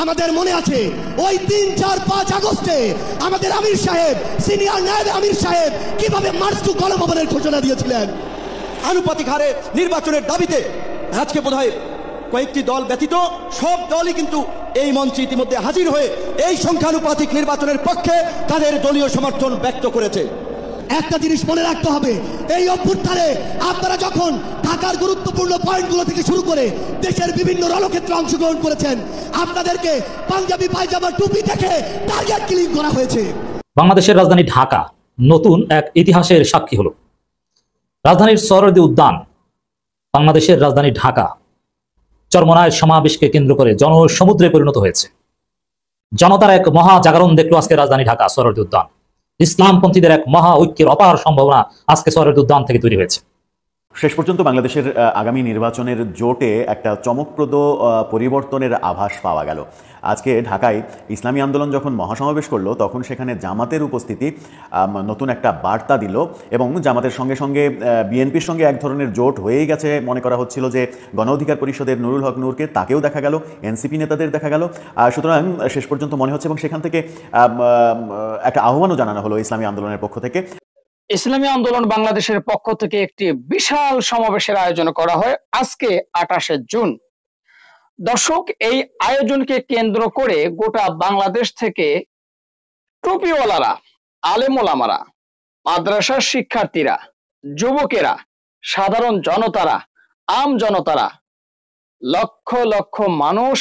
আমাদের মনে আছে ওই 3, 4, 5 আগস্টে আমাদের আমির সাহেব, সিনিয়র নায়েব আমির সাহেব কিভাবে মার্চ টু গণভবনের ঘোষণা দিয়েছিলেন। আনুপাতিক হারে নির্বাচনের দাবিতে আজকে বোধহয় কয়েকটি দল ব্যতীত সব দলই কিন্তু এই মঞ্চে ইতিমধ্যে হাজির হয়ে এই সংখ্যানুপাতিক নির্বাচনের পক্ষে তাদের দলীয় সমর্থন ব্যক্ত করেছে। একটা জিনিস মনে রাখতে হবে, এই অভ্যুত্থানে আপনারা যখন ঢাকার গুরুত্বপূর্ণ পয়েন্টগুলো থেকে শুরু করে দেশের বিভিন্ন রণক্ষেত্রে অংশগ্রহণ করেছেন, আপনাদেরকে পাঞ্জাবি পায়জামা টুপি দেখে টার্গেট কিলিং করা হয়েছে। বাংলাদেশের রাজধানী ঢাকা নতুন এক ইতিহাসের সাক্ষী হলো। রাজধানীর সোহরাওয়ার্দী উদ্যান, বাংলাদেশের রাজধানী ঢাকা চরমনায় সমাবেশকে কেন্দ্র করে জনসমুদ্রে পরিণত হয়েছে। জনতার এক মহা জাগরণ দেখলো আজকে রাজধানী ঢাকা সোহরাওয়ার্দী উদ্যান। ইসলামপন্থীদের এক মহা ঐক্যের অপার সম্ভাবনা আজকে সোহরাওয়ার্দী উদ্যান থেকে তৈরি হয়েছে। শেষ পর্যন্ত বাংলাদেশের আগামী নির্বাচনের জোটে একটা চমকপ্রদ পরিবর্তনের আভাস পাওয়া গেল। আজকে ঢাকায় ইসলামী আন্দোলন যখন মহাসমাবেশ করলো তখন সেখানে জামাতের উপস্থিতি নতুন একটা বার্তা দিল এবং জামাতের সঙ্গে সঙ্গে বিএনপির সঙ্গে এক ধরনের জোট হয়েই গেছে মনে করা হচ্ছিল যে গণ অধিকার পরিষদের নুরুল হক নূরকে, তাকেও দেখা গেল, এনসিপি নেতাদের দেখা গেল। সুতরাং শেষ পর্যন্ত মনে হচ্ছে এবং সেখান থেকে একটা আহ্বানও জানানো হলো ইসলামী আন্দোলনের পক্ষ থেকে। ইসলামী আন্দোলন বাংলাদেশের পক্ষ থেকে একটি বিশাল সমাবেশের আয়োজন করা হয় আজকে 28শে জুন। দর্শক, এই আয়োজনকে কেন্দ্র করে গোটা বাংলাদেশ থেকে টুপিওয়ালারা, আলেম ওলামারা, মাদ্রাসার শিক্ষার্থীরা, যুবকেরা, সাধারণ জনতারা, আম জনতারা, লক্ষ লক্ষ মানুষ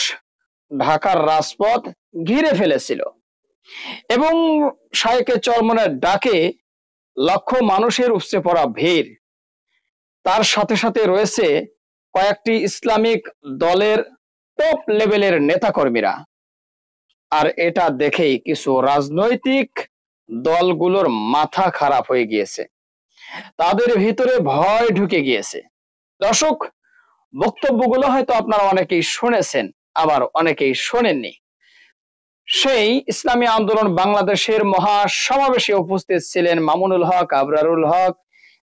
ঢাকার রাজপথ ঘিরে ফেলেছিল এবং শায়েখে চরমনের ডাকে লক্ষ মানুষের উপচে পড়া ভিড়। তার সাথে সাথে রয়েছে কয়েকটি ইসলামিক দলের টপ লেভেলের নেতাকর্মীরা। আর এটা দেখেই কিছু রাজনৈতিক দলগুলোর মাথা খারাপ হয়ে গিয়েছে, তাদের ভিতরে ভয় ঢুকে গিয়েছে। দর্শক, বক্তব্যগুলো হয়তো আপনারা অনেকেই শুনেছেন, আবার অনেকেই শোনেননি। সেই ইসলামী আন্দোলন বাংলাদেশের মহাসমাবেশে উপস্থিত ছিলেন মামুনুল হক, আবরারুল হক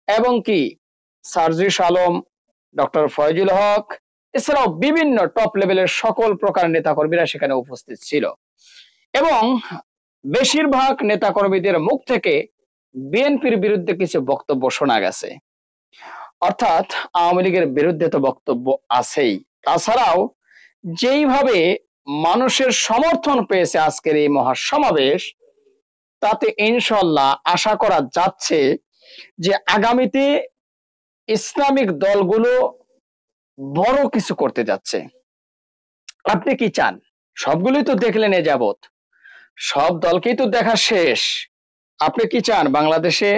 এবং কি সার্জিস আলম, ডক্টর ফয়জুল হক, এছাড়াও বিভিন্ন টপ লেভেলের সকল প্রকার নেতাকর্মীরা সেখানে উপস্থিত ছিল এবং বেশিরভাগ নেতাকর্মীদের মুখ থেকে বিএনপির বিরুদ্ধে কিছু বক্তব্য শোনা গেছে। অর্থাৎ আওয়ামী লীগের বিরুদ্ধে তো বক্তব্য আছেই, তাছাড়াও যেইভাবে মানুষের সমর্থন পেয়েছে আজকের এই মহাসমাবেশ, তাতে ইনশাল্লাহ আশা করা যাচ্ছে যে আগামীতে ইসলামিক দলগুলো বড় কিছু করতে যাচ্ছে। আপনি কি চান? সবগুলোই তো দেখলেন এ যাবত, সব দলকেই তো দেখা শেষ। আপনি কি চান বাংলাদেশে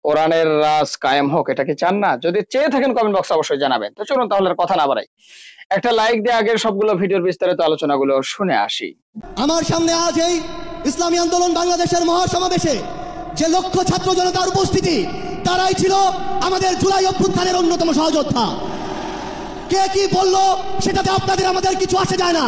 কোরআনের রাজ কায়েম হোক? এটা কি চান না? যদি চেয়ে থাকেন কমেন্ট বক্সে অবশ্যই জানাবেন। তো চলুন তাহলে কথা না বাড়াই, একটা লাইক দিয়ে আগের সবগুলো ভিডিওর বিস্তারিত আলোচনাগুলো শুনে আসি। আমার সামনে আজ এই ইসলামী আন্দোলন বাংলাদেশের মহাসমাবেশে যে লক্ষ ছাত্র জনতার উপস্থিতি, তারাই ছিল আমাদের জুলাই অভ্যুত্থানের অন্যতম সহযোদ্ধা। কে কি বললো সেটাতে আপনাদের আমাদের কিছু আসে যায় না।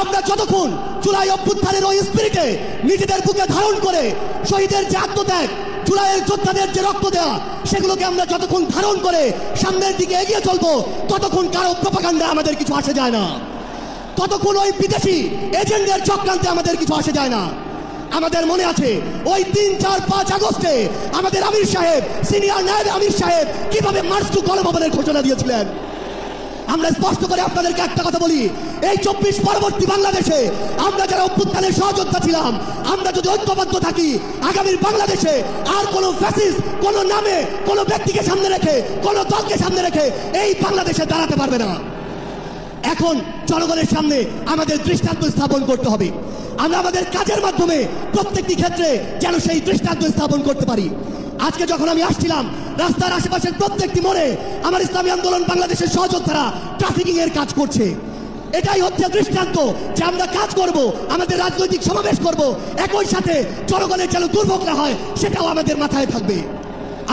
আমরা যতক্ষণ জুলাই অভ্যুত্থানের ওই স্পিরিটে নিজেদের বুকে ধারণ করে শহীদের যে আত্মত্যাগ, জুলাইয়ের যোদ্ধাদের যে রক্ত দেওয়া, সেগুলোকে আমরা যতক্ষণ ধারণ করে সামনের দিকে এগিয়ে চলবো, ততক্ষণ কারো প্রপাগান্ডা আমাদের কিছু আসে যায় না, ততক্ষণ ওই বিদেশি এজেন্টদের চক্রান্তে আমাদের কিছু আসে যায় না। আমাদের মনে আছে ওই 3, 4, 5 আগস্টে আমাদের আমির সাহেব, সিনিয়র নায়েব আমির সাহেব কিভাবে মার্চ টু গণভবনের ঘোষণা দিয়েছিলেন। আমরা স্পষ্ট করে আপনাদেরকে একটা কথা বলি, এই 24 পরবর্তী বাংলাদেশে আমরা যারা অভ্যুত্থানের সহযোদ্ধা ছিলাম, আমরা যদি ঐক্যবদ্ধ থাকি, আগামীর বাংলাদেশে আর কোনো ফ্যাসিস্ট কোনো নামে কোনো ব্যক্তিকে সামনে রেখে, কোনো দলকে সামনে রেখে এই বাংলাদেশে দাঁড়াতে পারবে না। এখন জনগণের সামনে আমাদের দৃষ্টান্ত স্থাপন করতে হবে। আমরা আমাদের কাজের মাধ্যমে প্রত্যেকটি ক্ষেত্রে যেন সেই দৃষ্টান্ত স্থাপন করতে পারি। আজকে যখন আমি আসছিলাম, রাস্তার আশেপাশের প্রত্যেকটি মোড়ে আমার ইসলামী আন্দোলন বাংলাদেশের সহযোদ্ধারা ট্রাফিকিং এর কাজ করছে। এটাই হচ্ছে দৃষ্টান্ত যে আমরা কাজ করব, আমাদের রাজনৈতিক সমাবেশ করব, একই সাথে জনগণের যেন দুর্ভোগ না হয় সেটাও আমাদের মাথায় থাকবে।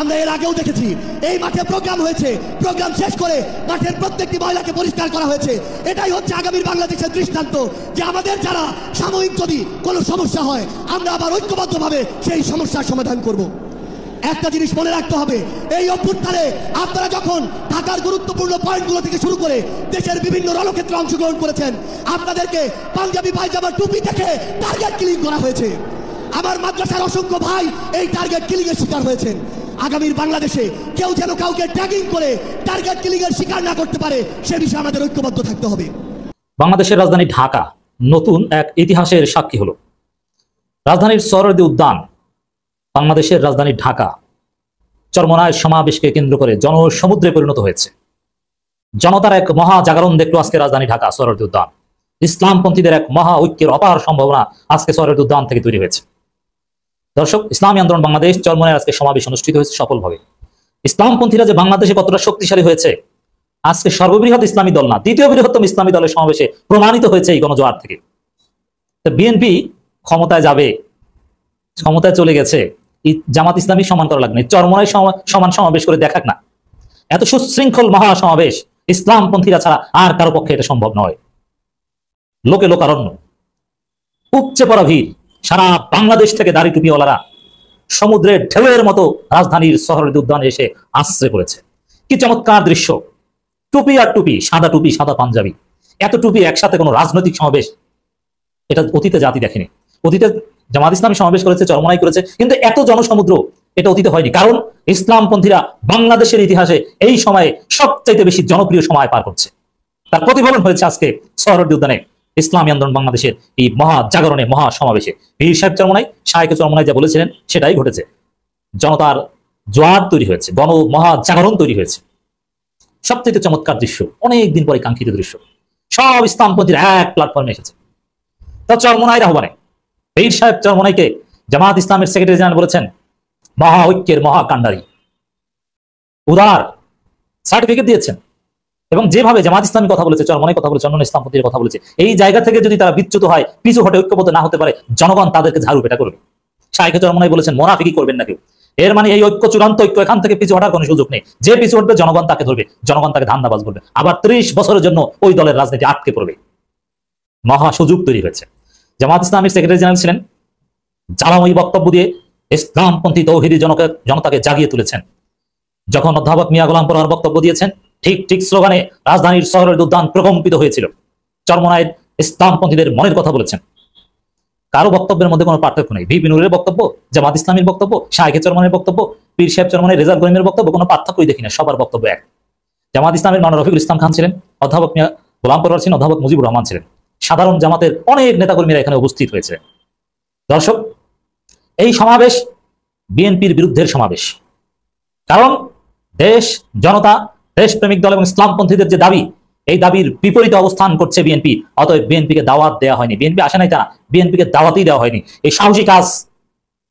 আমরা এর আগেও দেখেছি এই মাঠে প্রোগ্রাম হয়েছে, প্রোগ্রাম শেষ করে মাঠের প্রত্যেকটি ময়লাকে পরিষ্কার করা হয়েছে। এটাই হচ্ছে আগামীর বাংলাদেশের দৃষ্টান্ত যে আমাদের যারা সাময়িক যদি কোনো সমস্যা হয়, আমরা আবার ঐক্যবদ্ধভাবে সেই সমস্যার সমাধান করব। একটা জিনিস মনে রাখতে হবে, এই অভ্যুত্থানে আপনারা যখন ঢাকার গুরুত্বপূর্ণ পয়েন্টগুলো থেকে শুরু করে দেশের বিভিন্ন রণক্ষেত্রে অংশগ্রহণ করেছেন, আপনাদেরকে পাঞ্জাবি পায়জামা টুপি দেখে টার্গেট কিলিং করা হয়েছে। আমার মাদ্রাসার অসংখ্য ভাই এই টার্গেট কিলিং এর শিকার হয়েছেন। আগামীর বাংলাদেশে কেউ যেন কাউকে ট্যাগিং করে টার্গেট কিলিং এর শিকার না করতে পারে, সে বিষয়ে আমাদের ঐক্যবদ্ধ থাকতে হবে। বাংলাদেশের রাজধানী ঢাকা নতুন এক ইতিহাসের সাক্ষী হলো। রাজধানীর সোহরাওয়ার্দী উদ্যান, বাংলাদেশের রাজধানী ঢাকা চরমনায় সমাবেশকে কেন্দ্র করে জনসমুদ্রে পরিণত হয়েছে। জনতার এক মহা জাগরণ দেখলো আজকে রাজধানী ঢাকা সোহরাওয়ার্দী উদ্যান। ইসলামপন্থীদের এক মহা ঐক্যের অপার সম্ভাবনা আজকে সোহরাওয়ার্দী উদ্যান থেকে তৈরি হয়েছে। দর্শক, ইসলামী আন্দোলন বাংলাদেশ চরমনায় আজকে সমাবেশ অনুষ্ঠিত হয়েছে সফলভাবে। ইসলামপন্থীরা যে বাংলাদেশে কতটা শক্তিশালী হয়েছে আজকে সর্ববৃহৎ ইসলামী দল না, দ্বিতীয় বৃহত্তম ইসলামী দলের সমাবেশে প্রমাণিত হয়েছে এই গণজোয়ার থেকে। বিএনপি ক্ষমতায় যাবে, ক্ষমতায় চলে গেছে, জামাত ইসলামী সমান করা লাগবে, চরমনায় সমান সমাবেশ করে দেখাক না। এত সুশৃঙ্খল মহা সমাবেশ ইসলামপন্থীরা ছাড়া আর কারো পক্ষে এটা সম্ভব নয়। লোকে লোকারণ্য, উপচে পড়া ভিড়, সারা বাংলাদেশ থেকে দাড়ি টুপিওয়ালারা সমুদ্রের ঢেউয়ের মতো রাজধানীর সোহরাওয়ার্দী উদ্যানে এসে আশ্রয় করেছে। কি চমৎকার দৃশ্য! টুপি আর টুপি, সাদা টুপি সাদা পাঞ্জাবি, এত টুপি একসাথে কোনো রাজনৈতিক সমাবেশ এটা অতীতে জাতি দেখেনি। অতীতে জামাত ইসলামী সমাবেশ করেছে, চরমনাই করেছে, কিন্তু এত জনসমুদ্র এটা অতীতে হয়নি। কারণ ইসলামপন্থীরা বাংলাদেশের ইতিহাসে এই সময়ে সবচাইতে বেশি জনপ্রিয় সময় পার করছে। তার প্রতিফলন হয়েছে আজকে সোহরাওয়ার্দী উদ্যানে ইসলামী আন্দোলন বাংলাদেশের এই মহা জাগরণে, মহা সমাবেশে। পীর সাহেব চরমনাই, শায়েখে চরমনাই যা বলেছিলেন সেটাই ঘটেছে। জনতার জোয়ার তৈরি হয়েছে, গণ মহা জাগরণ তৈরি হয়েছে। সবচেয়ে চমৎকার দৃশ্য, অনেকদিন পরে কাঙ্ক্ষিত দৃশ্য। সব ইসলামপন্থীরা এক প্ল্যাটফর্মে এসেছে। তা চরমনাইয়ের আহ্বানে পীর সাহেব চরমনাইকে জামাত ইসলামের সেক্রেটারি জেনারেল বলেছেন মহা ঐক্যের মহা কান্ডারি, উদার সার্টিফিকেট দিয়েছেন। এবং যেভাবে জামাত ইসলামী কথা বলেছে, চরমনাই কথা বলেছে, অন্য ইসলামপন্থীর কথা বলেছে, এই জায়গা থেকে যদি তারা বিচ্যুত হয়, পিছু হটে ঐক্যবদ্ধ না হতে পারে, জনগণ তাদেরকে ঝাড়ু পেটা করবে। শায়েখে চরমনাই বলেছেন মোনাফিকি করবেন না কেউ। এর মানে এই ঐক্য চূড়ান্ত ঐক্য, এখান থেকে পিছু হটার কোনো সুযোগ নেই। যে পিছু হটবে জনগণ তাকে ধরবে, জনগণ তাকে ধান্দাবাজ বলবে, আবার 30 বছরের জন্য ওই দলের রাজনীতি আটকে পড়বে। মহা সুযোগ তৈরি হয়েছে। জামাত ইসলামের সেক্রেটারি জেনারেল ছিলেন, জ্বালাময়ী বক্তব্য দিয়ে ইসলামপন্থী তৌহিদি জনতাকে জাগিয়ে তুলেছেন। যখন অধ্যাপক মিয়া গোলাম পরোয়ার বক্তব্য দিয়েছেন, ঠিক ঠিক স্লোগানে রাজধানীর সোহরাওয়ার্দী উদ্যান প্রকম্পিত হয়েছিল। চরমনায়ের ইসলামপন্থীদের মনের কথা বলেছেন। কারো বক্তব্যের মধ্যে কোনো পার্থক্য নেই। ভিপি নুরের বক্তব্য, জামাত ইসলামীর বক্তব্য, শায়েখে চরমনাইয়ের বক্তব্য, পীর সাহেব চরমনাই, রেজাল করিমের বক্তব্য, কোনো পার্থক্যই দেখি না, সবার বক্তব্য এক। জামাত ইসলামের মাওলানা রফিকুল ইসলাম খান ছিলেন, অধ্যাপক মিয়া গোলাম পরোয়ার ছিলেন, অধ্যাপক মুজিবুর রহমান ছিলেন, সাধারণ জামাতের অনেক নেতাকর্মীরা এখানে উপস্থিত হয়েছে। দর্শক, এই সমাবেশ বিএনপির বিরুদ্ধের সমাবেশ। কারণ দেশ, জনতা, দেশপ্রেমিক দল এবং ইসলামপন্থীদের যে দাবি, এই দাবির বিপরীতে অবস্থান করছে বিএনপি। অতএব বিএনপিকে দাওয়াত দেওয়া হয়নি। বিএনপি আসে নাই তা না, বিএনপিকে দাওয়াতই দেওয়া হয়নি। এই সাহসী কাজ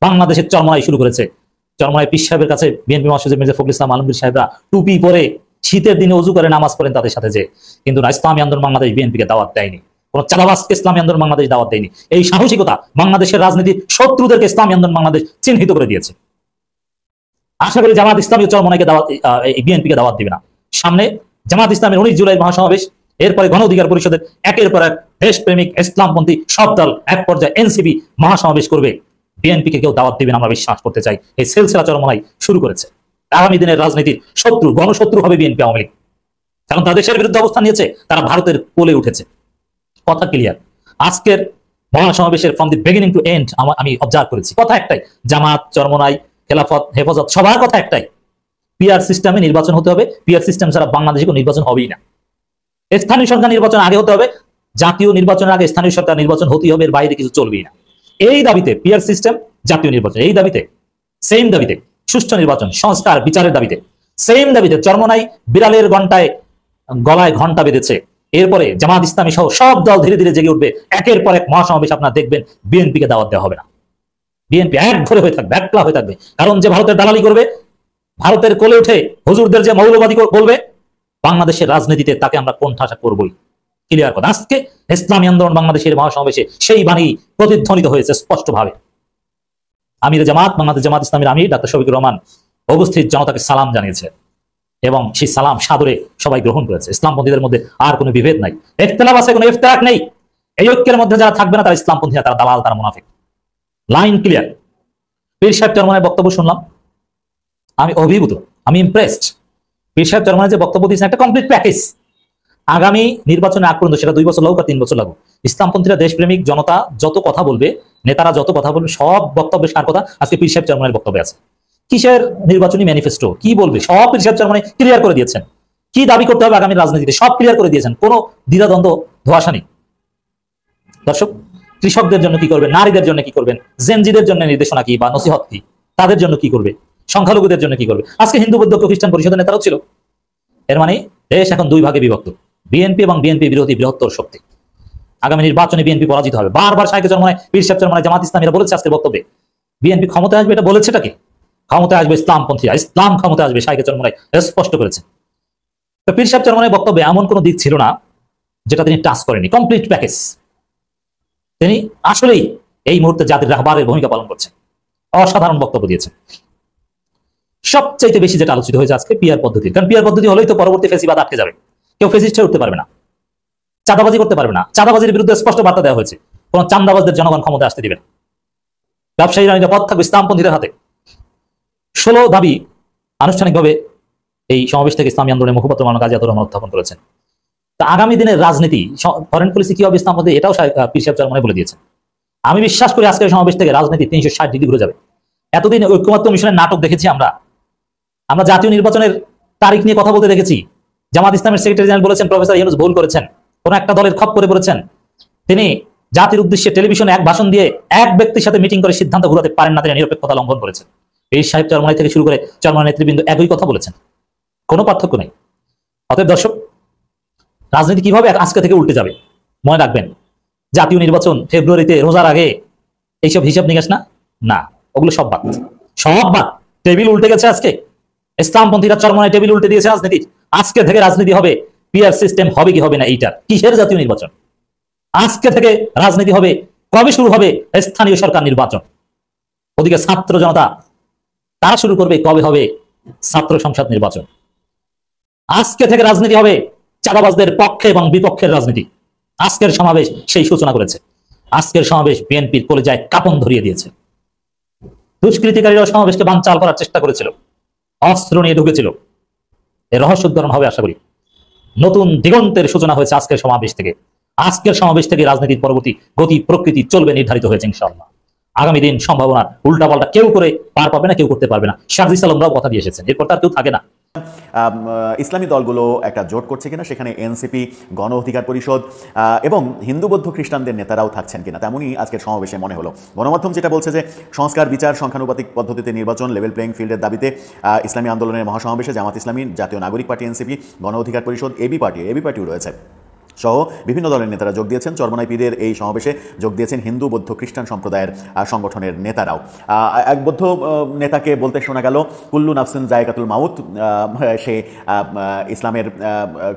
বাংলাদেশের চরমনাই শুরু করেছে। চরমনাই পীর সাহেবের কাছে বিএনপি মহাসচিব মির্জা ফখরুল ইসলাম আলমগীর সাহেবরা টুপি পরে শীতের দিনে ওযু করে নামাজ পড়েন তাদের সাথে যে, কিন্তু না, ইসলামী আন্দোলন বাংলাদেশ বিএনপিকে দাওয়াত দেয়নি। কোন চাঁদাবাজকে ইসলামী আন্দোলন বাংলাদেশ দাওয়াত দেয়নি। এই সাহসিকতা বাংলাদেশের রাজনীতির শত্রুদেরকে ইসলামী আন্দোলন বাংলাদেশ চিহ্নিত করে দিয়েছে। আশা করি জামাত ইসলামী চরমনাইকে দাওয়াত, বিএনপিকে দাওয়াত দিবে না। সামনে জামাত ইসলামের 19 জুলাই মহাসমাবেশ, এরপরে গণ অধিকার পরিষদের একের পর এক দেশপ্রেমিক ইসলামপন্থী সব দল এক পর্যায়ে এনসিপি মহাসমাবেশ করবে। বিএনপিকে কেউ দাওয়াত দিবেন আমরা বিশ্বাস করতে চাই। এই সিলসিলা চরমনাই শুরু করেছে। আগামী দিনের রাজনীতির শত্রু, গণশত্রু হবে বিএনপি, আওয়ামী লীগ। কারণ তারা দেশের বিরুদ্ধে অবস্থান নিয়েছে, তারা ভারতের কোলে উঠেছে। কথা ক্লিয়ার। আজকের মহাসমাবেশের from the beginning to end আমি অবজার্ভ করেছি, কথা একটাই, জামাত, চরমনাই, খেলাফত, হেফাজত, সবার কথা একটাই, পিআর সিস্টেমে নির্বাচন হতে হবে। পিআর সিস্টেম ছাড়া বাংলাদেশে কোনো নির্বাচন হবেই না। স্থানীয় সরকার নির্বাচন আগে হতে হবে, জাতীয় নির্বাচনের আগে স্থানীয় সরকার নির্বাচন হতেই হবে, এর বাইরে কিছু চলবেই না। এই দাবিতে পিআর সিস্টেম, জাতীয় নির্বাচন, এই দাবিতে, সেম দাবিতে, সুষ্ঠু নির্বাচন, সংস্কার, বিচারের দাবিতে, সেম দাবিতে চরমনাই বিড়ালের গলায় ঘন্টা বেঁধেছে। এরপরে জামাত ইসলামী সহ সব দল ধীরে ধীরে জেগে উঠবে। একের পর এক মহাসমাবেশ আপনারা দেখবেন, বিএনপিকে দাওয়াত দেওয়া হবে না। বিএনপি এক ঘরে হয়ে থাকবে, একলা হয়ে থাকবে। কারণ যে ভারতের দালালি করবে, ভারতের কোলে উঠে হুজুরদের যে মৌলবাদী বলবে, বাংলাদেশের রাজনীতিতে তাকে আমরা কোণঠাসা করবই। ক্লিয়ার কথা। আজকে ইসলামী আন্দোলন বাংলাদেশের মহাসমাবেশে সেই বাণী প্রতিধ্বনিত হয়েছে স্পষ্টভাবে। আমির জামাত, বাংলাদেশ জামাত ইসলামীর আমির ডাক্তার শফিকুর রহমান উপস্থিত জনতাকে সালাম জানিয়েছে এবং সেই সালাম সাদরে সবাই গ্রহণ করেছে। ইসলামপন্থীদের মধ্যে আর কোনো বিভেদ নাই, ইখতিলাফ আছে, কোনো ইফতিরাক নেই। এই ঐক্যের মধ্যে যারা থাকবে না তারা ইসলামপন্থীরা, তারা দালাল, তারা মুনাফিক। Line clear. পীর সাহেব চরমনাইয়ের বক্তব্য শুনলাম, আমি অভিভূত, আমি ইমপ্রেসড। পীর সাহেব চরমনায় যে বক্তব্য দিয়েছেন একটা কমপ্লিট প্যাকেজ। আগামী নির্বাচনে আগ পর্যন্ত, সেটা 2 বছর লাগুক আর 3 বছর লাগুক, ইসলামপন্থীরা, দেশপ্রেমিক জনতা যত কথা বলবে, নেতারা যত কথা বলবে, সব বক্তব্যে সার কথা আজকে পীর সাহেব চরমনায়ের বক্তব্যে আছে। কিসের নির্বাচনী ম্যানিফেস্টো, কি বলবে, সব পীর সাহেব চরমনাই ক্লিয়ার করে দিয়েছেন। কি দাবি করতে হবে আগামী রাজনীতিতে, সব ক্লিয়ার করে দিয়েছেন, কোনো দ্বিধাদ্বন্দ্ব ধোঁয়াশা নেই। দর্শক, কৃষকদের জন্য কি করবেন, নারীদের জন্য কি করবেন, জেনজিদের জন্য নির্দেশনা কি বা নসিহত কি, তাদের জন্য কি করবে, সংখ্যালঘুদের জন্য কি করবে। আজকে হিন্দু বৌদ্ধ খ্রিস্টান পরিষদের নেতারাও ছিল। এর মানে দেশ এখন 2 ভাগে বিভক্ত, বিএনপি এবং বিএনপি বিরোধী বৃহত্তর শক্তি। আগামী নির্বাচনে বিএনপি পরাজিত হবে। বারবার শাইখ চরমনায়, পীর সাহেব চরমনায়, জামাত ইসলামীরা বলেছে আজকের বক্তব্যে, বিএনপি ক্ষমতায় আসবে, এটা বলেছেটা কি? ক্ষমতায় আসবে ইসলামপন্থীরা, ইসলাম ক্ষমতায় আসবে, শাইখ চরমনায় স্পষ্ট করেছে। তো পীর সাহেব চরমনায় বক্তব্যে এমন কোনো দিক ছিল না যেটা তিনি টাচ করেনি, কমপ্লিট প্যাকেজ। তিনি আসলেই এই মুহূর্তে জাতির রাহবারের ভূমিকা পালন করছেন, অসাধারণ বক্তব্য দিয়েছেন। সবচাইতে বেশি যেটা আলোচিত হয়েছে আজকে পিআর পদ্ধতি, কারণ পিআর পদ্ধতি হলেই তো পরবর্তী ফেসিবাদ আটকে যাবে, কেউ ফেসিস্ট হয়ে উঠতে পারবে না, চাঁদাবাজি করতে পারবে না। চাঁদাবাজির বিরুদ্ধে স্পষ্ট বার্তা দেওয়া হয়েছে, কোন চাঁদাবাজদের জনগণ ক্ষমতা আসতে দিবে না, ব্যবসায়ীরা নিরাপদ থাকবে ইসলামপন্থীদের হাতে। 16 দাবি আনুষ্ঠানিকভাবে এই সমাবেশ থেকে ইসলামী আন্দোলনের মুখপাত্র মাওলানা কাজী আতুর রহমান উত্থাপন করেছেন। তা আগামী দিনের রাজনীতি, ফরেন পলিসি কি হবে ইসলামপন্থী, এটাও পীর সাহেব চরমনায় বলে দিয়েছেন। আমি বিশ্বাস করি আজকের সমাবেশ থেকে রাজনীতি 360 ডিগ্রি ঘুরে যাবে। এতদিন ঐক্যমত্য মিশনের নাটক দেখেছি আমরা জাতীয় নির্বাচনের তারিখ নিয়ে কথা বলতে দেখেছি। জামাত ইসলামের সেক্রেটারি জেনারেল বলেছেন প্রফেসর ইউনূস ভুল করেছেন, কোন একটা দলের খপ্পরে পড়েছেন। তিনি জাতির উদ্দেশ্যে টেলিভিশনে এক ভাষণ দিয়ে এক ব্যক্তির সাথে মিটিং করে সিদ্ধান্ত ঘুরাতে পারেন না, তিনি নিরপেক্ষতা লঙ্ঘন করেছেন। পীর সাহেব চরমনাই থেকে শুরু করে চরমনাই নেতৃবৃন্দ একই কথা বলেছেন, কোনো পার্থক্য নেই। অতএব দর্শক, রাজনীতি কিভাবে আজকে থেকে উল্টে যাবে মনে রাখবেন। জাতীয় নির্বাচন ফেব্রুয়ারিতে, রোজার আগে, এইসব হিসাব নিকাশ না, ওগুলো সব বাদ, সব বাদ। টেবিল উল্টে গেছে আজকে। ইসলামপন্থীরা চরমনায় টেবিল উল্টে দিয়েছে রাজনীতির। আজকে থেকে রাজনীতি হবে, পিআর সিস্টেম হবে কি হবে না, এইটা কিসের জাতীয় নির্বাচন। আজকে থেকে রাজনীতি হবে, কবে শুরু হবে স্থানীয় সরকার নির্বাচন। ওদিকে ছাত্র জনতা তারা শুরু করবে কবে হবে ছাত্র সংসদ নির্বাচন। আজকে থেকে রাজনীতি হবে চাঁদাবাজদের পক্ষে এবং বিপক্ষের রাজনীতি। আজকের সমাবেশ সেই সূচনা করেছে। আজকের সমাবেশ বিএনপির কলেজায় কাঁপন ধরিয়ে দিয়েছে। দুষ্কৃতিকারীরা সমাবেশকে বানচাল করার চেষ্টা করেছিল, অস্ত্র নিয়ে ঢুকেছিল। এর রহস্য উদ্ঘাটন হবে আশা করি। নতুন দিগন্তের সূচনা হয়েছে আজকের সমাবেশ থেকে। আজকের সমাবেশ থেকে রাজনীতির পরবর্তী গতি প্রকৃতি চলবে নির্ধারিত হয়েছে ইনশাআল্লাহ। আগামী দিন সম্ভাবনা উল্টাপাল্টা কেউ করে পার পাবে না, কেউ করতে পারবে না। শারজিস আলমরাও কথা দিয়ে এসেছেন, এরপর তার কেউ থাকে না। ইসলামী দলগুলো একটা জোট করছে কিনা, সেখানে এনসিপি, গণ অধিকার পরিষদ এবং হিন্দু বৌদ্ধ খ্রিস্টানদের নেতারাও থাকছেন কিনা, তেমনই আজকের সমাবেশে মনে হলো। গণমাধ্যম যেটা বলছে যে সংস্কার, বিচার, সংখ্যানুপাতিক পদ্ধতিতে নির্বাচন, লেভেল প্লেইং ফিল্ডের দাবিতে ইসলামী আন্দোলনের মহাসমাবেশে জামাত ইসলামী, জাতীয় নাগরিক পার্টি এনসিপি, গণ অধিকার পরিষদ, এবি পার্টিও রয়েছে সহ বিভিন্ন দলের নেতারা যোগ দিয়েছেন। চরমনাই পীরের এই সমাবেশে যোগ দিয়েছেন হিন্দু বৌদ্ধ খ্রিস্টান সম্প্রদায়ের সংগঠনের নেতারাও। এক বৌদ্ধ নেতাকে বলতে শোনা গেল, কুল্লু নাফসিন জায়গাতুল মাউত। সে ইসলামের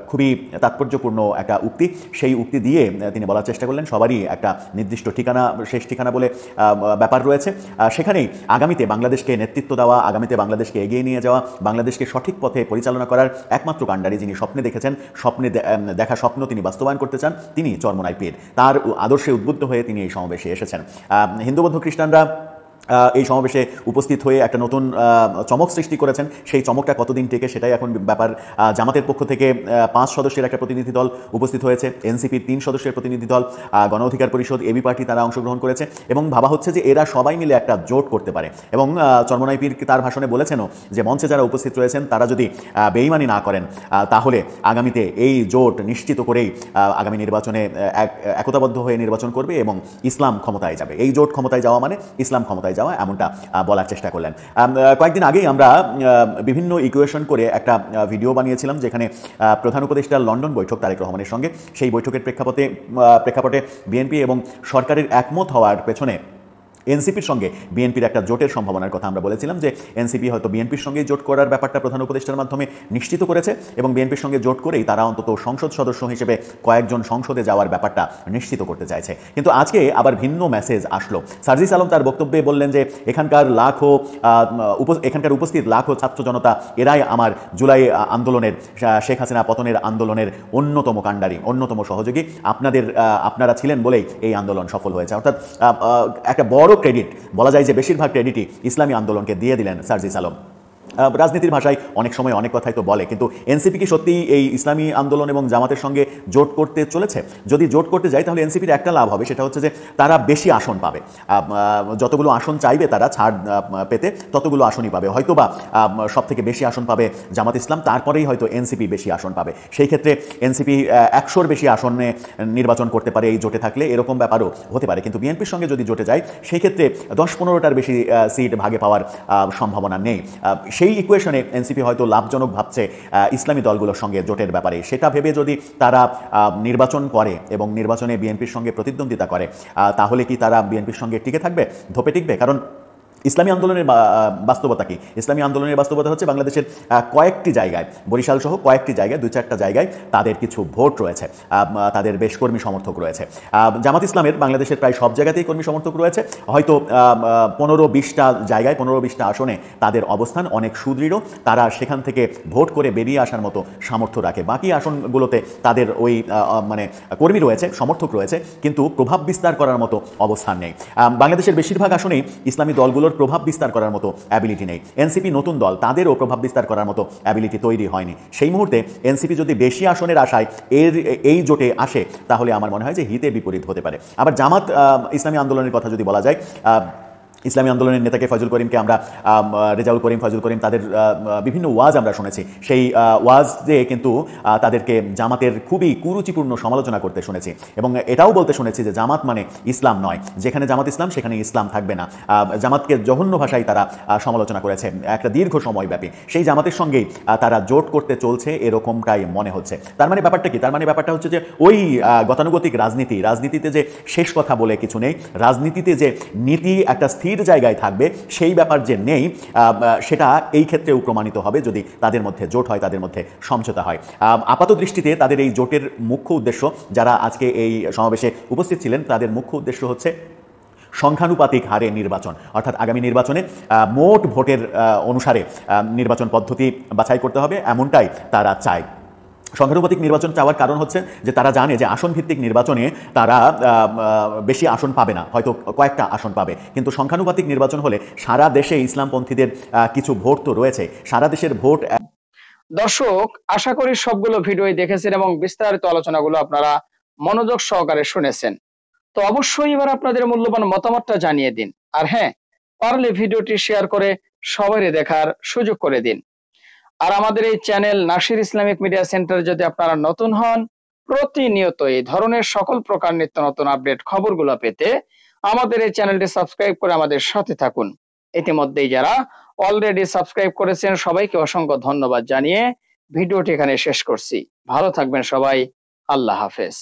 খুবই তাৎপর্যপূর্ণ একটা উক্তি, সেই উক্তি দিয়ে তিনি বলার চেষ্টা করলেন সবারই একটা নির্দিষ্ট ঠিকানা, শেষ ঠিকানা বলে ব্যাপার রয়েছে। সেখানেই আগামীতে বাংলাদেশকে নেতৃত্ব দেওয়া, আগামীতে বাংলাদেশকে এগিয়ে নিয়ে যাওয়া, বাংলাদেশকে সঠিক পথে পরিচালনা করার একমাত্র কাণ্ডারি, যিনি স্বপ্নে দেখেছেন, দেখা স্বপ্ন তিনি বাস্তবায়ন করতে চান, তিনি চরমনাই পীর। তার আদর্শে উদ্বুদ্ধ হয়ে তিনি এই সমাবেশে এসেছেন। হিন্দু বৌদ্ধ খ্রিস্টানরা এই সমাবেশে উপস্থিত হয়ে একটা নতুন চমক সৃষ্টি করেছেন। সেই চমকটা কতদিন টেকে সেটাই এখন ব্যাপার। জামাতের পক্ষ থেকে 5 সদস্যের একটা প্রতিনিধি দল উপস্থিত হয়েছে, এনসিপির 3 সদস্যের প্রতিনিধি দল, গণ অধিকার পরিষদ, এবি পার্টি তারা অংশগ্রহণ করেছে এবং ভাবা হচ্ছে যে এরা সবাই মিলে একটা জোট করতে পারে। এবং চরমনাই পীর তার ভাষণে বলেছেনও যে মঞ্চে যারা উপস্থিত রয়েছেন তারা যদি বেইমানি না করেন তাহলে আগামীতে এই জোট নিশ্চিত করেই আগামী নির্বাচনে একতাবদ্ধ হয়ে নির্বাচন করবে এবং ইসলাম ক্ষমতায় যাবে। এই জোট ক্ষমতায় যাওয়া মানে ইসলাম ক্ষমতায় যাওয়া, এমনটা বলার চেষ্টা করলেন। কয়েকদিন আগেই আমরা বিভিন্ন ইকুয়েশন করে একটা ভিডিও বানিয়েছিলাম যেখানে প্রধান উপদেষ্টা লন্ডন বৈঠক তারেক রহমানের সঙ্গে, সেই বৈঠকের প্রেক্ষাপটে বিএনপি এবং সরকারের একমত হওয়ার পেছনে এনসিপির সঙ্গে বিএনপির একটা জোটের সম্ভাবনার কথা আমরা বলেছিলাম যে এনসিপি হয়তো বিএনপির সঙ্গে জোট করার ব্যাপারটা প্রধান উপদেষ্টার মাধ্যমে নিশ্চিত করেছে এবং বিএনপির সঙ্গে জোট করেই তারা অন্তত সংসদ সদস্য হিসেবে কয়েকজন সংসদে যাওয়ার ব্যাপারটা নিশ্চিত করতে চাইছে। কিন্তু আজকে আবার ভিন্ন মেসেজ আসলো। শারজিস আলম তার বক্তব্যে বললেন যে এখানকার উপস্থিত লাখো ছাত্র জনতা, এরাই আমার জুলাই আন্দোলনের, শেখ হাসিনা পতনের আন্দোলনের অন্যতম কাণ্ডারি, অন্যতম সহযোগী। আপনারা ছিলেন বলেই এই আন্দোলন সফল হয়েছে। অর্থাৎ একটা বড় ক্রেডিট, বলা যায় যে বেশিরভাগ ক্রেডিটই ইসলামী আন্দোলনকে দিয়ে দিলেন শারজিস আলম। রাজনীতির ভাষায় অনেক সময় অনেক কথাই তো বলে, কিন্তু এনসিপি কি সত্যি এই ইসলামী আন্দোলন এবং জামাতের সঙ্গে জোট করতে চলেছে? যদি জোট করতে যায় তাহলে এনসিপির একটা লাভ হবে, সেটা হচ্ছে যে তারা বেশি আসন পাবে। যতগুলো আসন চাইবে তারা ছাড় পেতে ততগুলো আসনই পাবে। হয়তোবা সব থেকে বেশি আসন পাবে জামাত ইসলাম, তারপরেই হয়তো এনসিপি বেশি আসন পাবে। সেই ক্ষেত্রে এনসিপি 100-র বেশি আসনে নির্বাচন করতে পারে এই জোটে থাকলে, এরকম ব্যাপারও হতে পারে। কিন্তু বিএনপির সঙ্গে যদি জোটে যায় সেই ক্ষেত্রে 10-15টার বেশি সিট ভাগে পাওয়ার সম্ভাবনা নেই। সেই ইকুয়েশনে এনসিপি হয়তো লাভজনক ভাবছে ইসলামী দলগুলোর সঙ্গে জোটের ব্যাপারে। সেটা ভেবে যদি তারা নির্বাচন করে এবং নির্বাচনে বিএনপির সঙ্গে প্রতিদ্বন্দ্বিতা করে, তাহলে কি তারা বিএনপির সঙ্গে টিকে থাকবে, ধোপে টিকবে? কারণ ইসলামী আন্দোলনের বাস্তবতা কি? ইসলামী আন্দোলনের বাস্তবতা হচ্ছে বাংলাদেশের কয়েকটি জায়গায়, বরিশাল সহ কয়েকটি জায়গায়, 2-4টা জায়গায় তাদের কিছু ভোট রয়েছে, তাদের বেশ কর্মী সমর্থক রয়েছে। জামাত ইসলামের বাংলাদেশের প্রায় সব জায়গাতেই কর্মী সমর্থক রয়েছে। হয়তো 15-20টা জায়গায়, 15-20টা আসনে তাদের অবস্থান অনেক সুদৃঢ়, তারা সেখান থেকে ভোট করে বেরিয়ে আসার মতো সামর্থ্য রাখে। বাকি আসনগুলোতে তাদের ওই মানে কর্মী রয়েছে, সমর্থক রয়েছে, কিন্তু প্রভাব বিস্তার করার মতো অবস্থান নেই। বাংলাদেশের বেশিরভাগ আসনেই ইসলামী দলগুলোর প্রভাব বিস্তার করার মতো অ্যাবিলিটি নেই। এনসিপি নতুন দল, তাদেরও প্রভাব বিস্তার করার মতো অ্যাবিলিটি তৈরি হয়নি। সেই মুহূর্তে এনসিপি যদি বেশি আসনের আশায় এই জোটে আসে, তাহলে আমার মনে হয় যে হিতে বিপরীত হতে পারে। আবার জামাত ইসলামী আন্দোলনের কথা যদি বলা যায়, ইসলামী আন্দোলনের নেতাকে ফয়জুল করিমকে আমরা, রেজাউল করিম, ফয়জুল করিম, তাদের বিভিন্ন ওয়াজ আমরা শুনেছি। সেই ওয়াজে কিন্তু তাদেরকে জামাতের খুবই কুরুচিপূর্ণ সমালোচনা করতে শুনেছি, এবং এটাও বলতে শুনেছি যে জামাত মানে ইসলাম নয়, যেখানে জামাত ইসলাম সেখানে ইসলাম থাকবে না। জামাতকে জঘন্য ভাষায় তারা সমালোচনা করেছে একটা দীর্ঘ সময়ব্যাপী। সেই জামাতের সঙ্গেই তারা জোট করতে চলছে এরকমটাই মনে হচ্ছে। তার মানে ব্যাপারটা কি? তার মানে ব্যাপারটা হচ্ছে যে ওই গতানুগতিক রাজনীতিতে যে শেষ কথা বলে কিছু নেই, রাজনীতিতে যে নীতি একটা স্থির জায়গায় থাকবে সেই ব্যাপার যে নেই, সেটা এই ক্ষেত্রেও প্রমাণিত হবে যদি তাদের মধ্যে জোট হয়, তাদের মধ্যে সমঝোতা হয়। আপাত দৃষ্টিতে তাদের এই জোটের মুখ্য উদ্দেশ্য, যারা আজকে এই সমাবেশে উপস্থিত ছিলেন, তাদের মুখ্য উদ্দেশ্য হচ্ছে সংখ্যানুপাতিক হারে নির্বাচন, অর্থাৎ আগামী নির্বাচনে মোট ভোটের অনুসারে নির্বাচন পদ্ধতি বাছাই করতে হবে, এমনটাই তারা চায়। সংখ্যানুপাতিক নির্বাচন চাওয়ার কারণ হচ্ছে যে তারা জানে যে আসন ভিত্তিক নির্বাচনে তারা বেশি আসন পাবে না, হয়তো কয়েকটা আসন পাবে, কিন্তু সংখ্যানুপাতিক নির্বাচন হলে সারা দেশে ইসলামপন্থীদের কিছু ভোট তো রয়েছে, সারা দেশের ভোট। দর্শক, আশা করি সবগুলো ভিডিওই দেখেছেন এবং বিস্তারিত আলোচনাগুলো আপনারা মনোযোগ সহকারে শুনেছেন। তো অবশ্যই এবার আপনাদের মূল্যবান মতামতটা জানিয়ে দিন, আর হ্যাঁ, পারলে ভিডিওটি শেয়ার করে সবারই দেখার সুযোগ করে দিন। আর আমাদের এই channel Nasir Islamic media centre যদি আপনারা নতুন হন, প্রতিনিয়ত এই ধরনের সকল প্রকার নিত্য নতুন আপডেট খবরগুলো পেতে আমাদের এই চ্যানেলটি সাবস্ক্রাইব করে আমাদের সাথে থাকুন। ইতিমধ্যেই যারা অলরেডি সাবস্ক্রাইব করেছেন সবাইকে অসংখ্য ধন্যবাদ জানিয়ে ভিডিওটি এখানে শেষ করছি। ভালো থাকবেন সবাই, আল্লাহ হাফেজ।